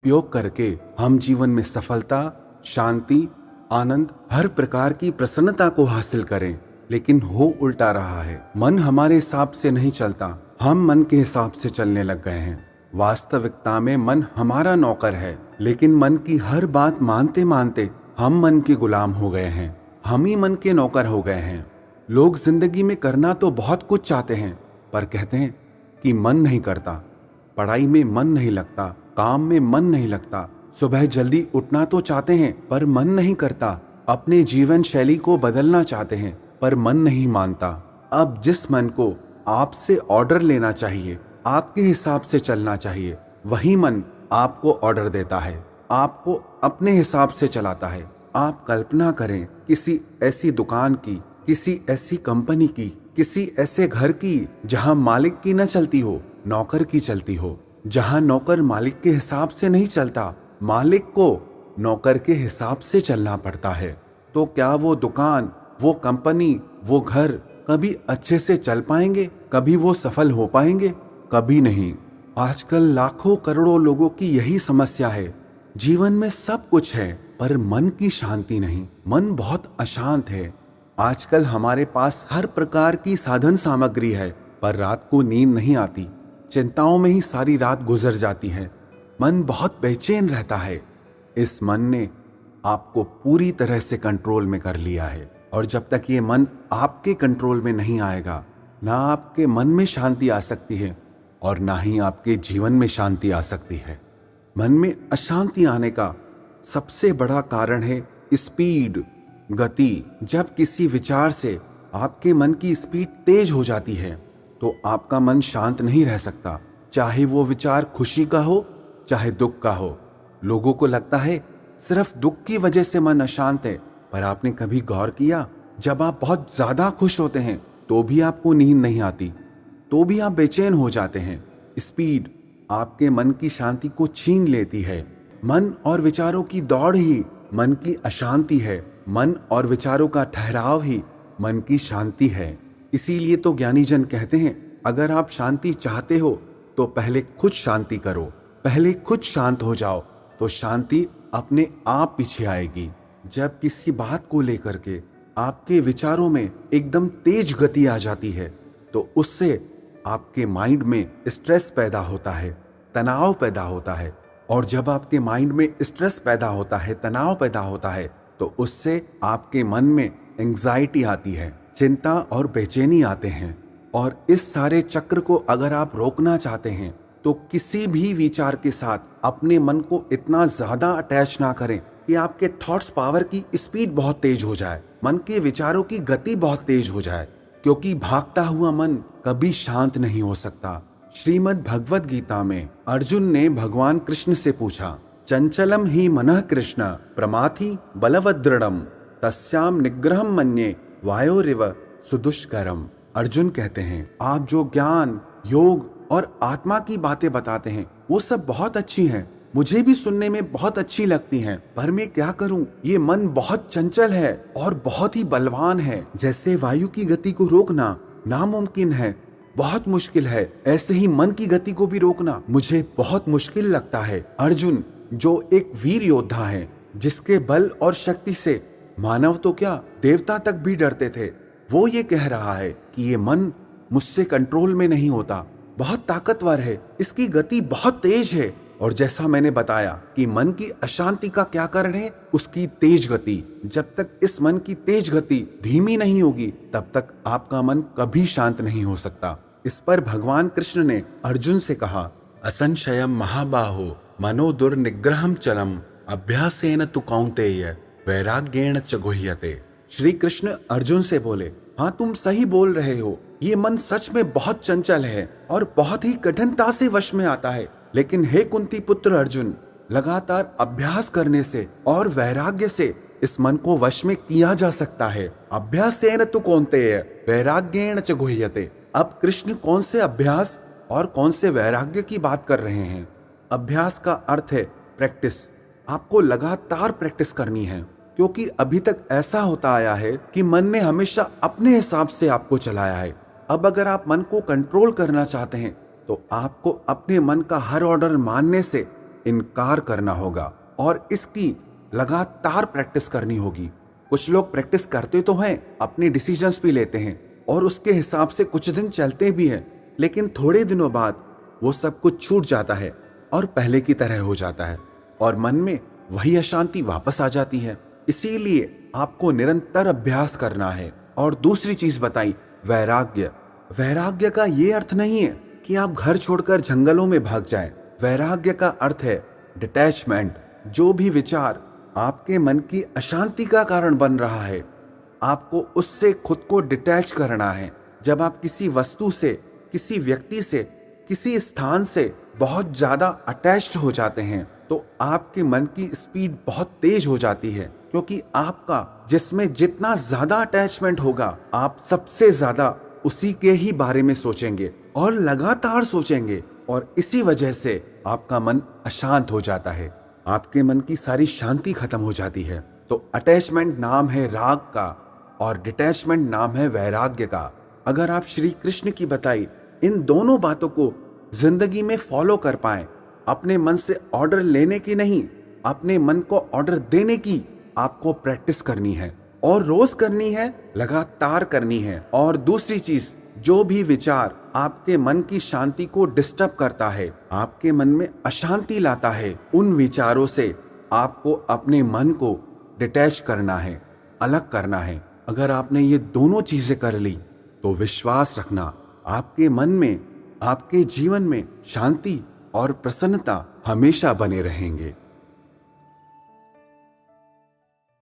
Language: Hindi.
उपयोग करके हम जीवन में सफलता, शांति, आनंद, हर प्रकार की प्रसन्नता को हासिल करें। लेकिन हो उल्टा रहा है। मन हमारे हिसाब से नहीं चलता, हम मन के हिसाब से चलने लग गए हैं। वास्तविकता में मन हमारा नौकर है, लेकिन मन की हर बात मानते मानते हम मन के गुलाम हो गए हैं। हम ही मन के नौकर हो गए हैं। लोग जिंदगी में करना तो बहुत कुछ चाहते हैं, पर कहते हैं कि मन नहीं करता, पढ़ाई में मन नहीं लगता, काम में मन नहीं लगता। सुबह जल्दी उठना तो चाहते हैं, पर मन नहीं करता। अपने जीवन शैली को बदलना चाहते हैं, पर मन नहीं मानता। अब जिस मन को आपसे ऑर्डर लेना चाहिए, आपके हिसाब से चलना चाहिए, वही मन आपको ऑर्डर देता है, आपको अपने हिसाब से चलाता है। आप कल्पना करें किसी ऐसी दुकान की, किसी ऐसी कंपनी की, किसी ऐसे घर की जहां मालिक की न चलती हो, नौकर की चलती हो। जहां नौकर मालिक के हिसाब से नहीं चलता, मालिक को नौकर के हिसाब से चलना पड़ता है। तो क्या वो दुकान, वो कंपनी, वो घर कभी अच्छे से चल पाएंगे? कभी वो सफल हो पाएंगे? कभी नहीं। आजकल लाखों करोड़ों लोगों की यही समस्या है। जीवन में सब कुछ है, पर मन की शांति नहीं। मन बहुत अशांत है। आजकल हमारे पास हर प्रकार की साधन सामग्री है, पर रात को नींद नहीं आती। चिंताओं में ही सारी रात गुजर जाती है। मन बहुत बेचैन रहता है। इस मन ने आपको पूरी तरह से कंट्रोल में कर लिया है, और जब तक ये मन आपके कंट्रोल में नहीं आएगा, ना आपके मन में शांति आ सकती है और ना ही आपके जीवन में शांति आ सकती है। मन में अशांति आने का सबसे बड़ा कारण है स्पीड, गति। जब किसी विचार से आपके मन की स्पीड तेज हो जाती है, तो आपका मन शांत नहीं रह सकता, चाहे वो विचार खुशी का हो, चाहे दुख का हो। लोगों को लगता है सिर्फ दुख की वजह से मन अशांत है, पर आपने कभी गौर किया, जब आप बहुत ज्यादा खुश होते हैं तो भी आपको नींद नहीं आती, तो भी आप बेचैन हो जाते हैं। स्पीड आपके मन की शांति को छीन लेती है। मन और विचारों की दौड़ ही मन की अशांति है। मन और विचारों का ठहराव ही मन की शांति है। इसीलिए तो ज्ञानी जन कहते हैं, अगर आप शांति चाहते हो तो पहले खुद शांति करो, पहले खुद शांत हो जाओ, तो शांति अपने आप पीछे आएगी। जब किसी बात को लेकर के आपके विचारों में एकदम तेज गति आ जाती है, तो उससे आपके माइंड में स्ट्रेस पैदा होता है, तनाव पैदा होता है। और जब आपके माइंड में स्ट्रेस पैदा होता है, तनाव पैदा होता है, तो उससे आपके मन में एंग्जाइटी आती है, चिंता और बेचैनी आते हैं। और इस सारे चक्र को अगर आप रोकना चाहते हैं, तो किसी भी विचार के साथ अपने मन को इतना ज्यादा अटैच ना करें कि आपके थॉट्स पावर की स्पीड बहुत तेज हो जाए, मन के विचारों की गति बहुत तेज हो जाए, क्योंकि भागता हुआ मन कभी शांत नहीं हो सकता। श्रीमद् भगवद गीता में अर्जुन ने भगवान कृष्ण से पूछा, चंचलम ही मनः कृष्ण प्रमाथि बलवदृढ़म तस्याम निग्रहम मन्ये वायोरिव सुदुष्करम। अर्जुन कहते हैं, आप जो ज्ञान, योग और आत्मा की बातें बताते हैं वो सब बहुत अच्छी हैं, मुझे भी सुनने में बहुत अच्छी लगती हैं, पर मैं क्या करूं? ये मन बहुत चंचल है और बहुत ही बलवान है। जैसे वायु की गति को रोकना नामुमकिन है, बहुत मुश्किल है, ऐसे ही मन की गति को भी रोकना मुझे बहुत मुश्किल लगता है। अर्जुन जो एक वीर योद्धा है, जिसके बल और शक्ति से मानव तो क्या देवता तक भी डरते थे, वो ये कह रहा है कि ये मन मुझसे कंट्रोल में नहीं होता, बहुत ताकतवर है, इसकी गति बहुत तेज है। और जैसा मैंने बताया कि मन की अशांति का क्या कारण है, उसकी तेज गति। जब तक इस मन की तेज गति धीमी नहीं होगी, तब तक आपका मन कभी शांत नहीं हो सकता। इस पर भगवान कृष्ण ने अर्जुन से कहा, असंशयम महाबाहो मनो दुर्निग्रहम चलम अभ्यासेन तु कौन्तेय वैराग्येण च गुह्यते। श्री कृष्ण अर्जुन से बोले, हाँ तुम सही बोल रहे हो, ये मन सच में बहुत चंचल है और बहुत ही कठिनता से वश में आता है। लेकिन हे कुंती पुत्र अर्जुन, लगातार अभ्यास करने से और वैराग्य से इस मन को वश में किया जा सकता है। अभ्यासेन तु कौन्तेय वैराग्येण च गुह्यते। अब कृष्ण कौन से अभ्यास और कौन से वैराग्य की बात कर रहे हैं? अभ्यास का अर्थ है प्रैक्टिस। आपको लगातार प्रैक्टिस करनी है, क्योंकि अभी तक ऐसा होता आया है कि मन ने हमेशा अपने हिसाब से आपको चलाया है। अब अगर आप मन को कंट्रोल करना चाहते हैं, तो आपको अपने मन का हर ऑर्डर मानने से इनकार करना होगा और इसकी लगातार प्रैक्टिस करनी होगी। कुछ लोग प्रैक्टिस करते तो हैं, अपने डिसीजंस भी लेते हैं और उसके हिसाब से कुछ दिन चलते भी हैं, लेकिन थोड़े दिनों बाद वो सब कुछ छूट जाता है और पहले की तरह हो जाता है और मन में वही अशांति वापस आ जाती है। इसीलिए आपको निरंतर अभ्यास करना है। और दूसरी चीज बताई, वैराग्य। वैराग्य का ये अर्थ नहीं है कि आप घर छोड़कर जंगलों में भाग जाएं। वैराग्य का अर्थ है डिटैचमेंट। जो भी विचार आपके मन की अशांति का कारण बन रहा है, आपको उससे खुद को डिटैच करना है। जब आप किसी वस्तु से, किसी व्यक्ति से, किसी स्थान से बहुत ज्यादा अटैच्ड हो जाते हैं तो आपके मन की स्पीड बहुत तेज हो जाती है, क्योंकि आपका जिसमें जितना ज्यादा अटैचमेंट होगा, आप सबसे ज्यादा उसी के ही बारे में सोचेंगे और लगातार सोचेंगे और इसी वजह से आपका मन अशांत हो जाता है। आपके मन की सारी शांति खत्म हो जाती है। तो अटैचमेंट नाम है राग का और डिटैचमेंट नाम है वैराग्य का। अगर आप श्री कृष्ण की बताई इन दोनों बातों को जिंदगी में फॉलो कर पाए, अपने मन से ऑर्डर लेने की नहीं, अपने मन को ऑर्डर देने की आपको प्रैक्टिस करनी है और रोज करनी है, लगातार करनी है। और दूसरी चीज, जो भी विचार आपके मन की शांति को डिस्टर्ब करता है, आपके मन में अशांति लाता है, उन विचारों से आपको अपने मन को डिटैच करना है, अलग करना है। अगर आपने ये दोनों चीजें कर ली तो विश्वास रखना, आपके मन में, आपके जीवन में शांति और प्रसन्नता हमेशा बने रहेंगे।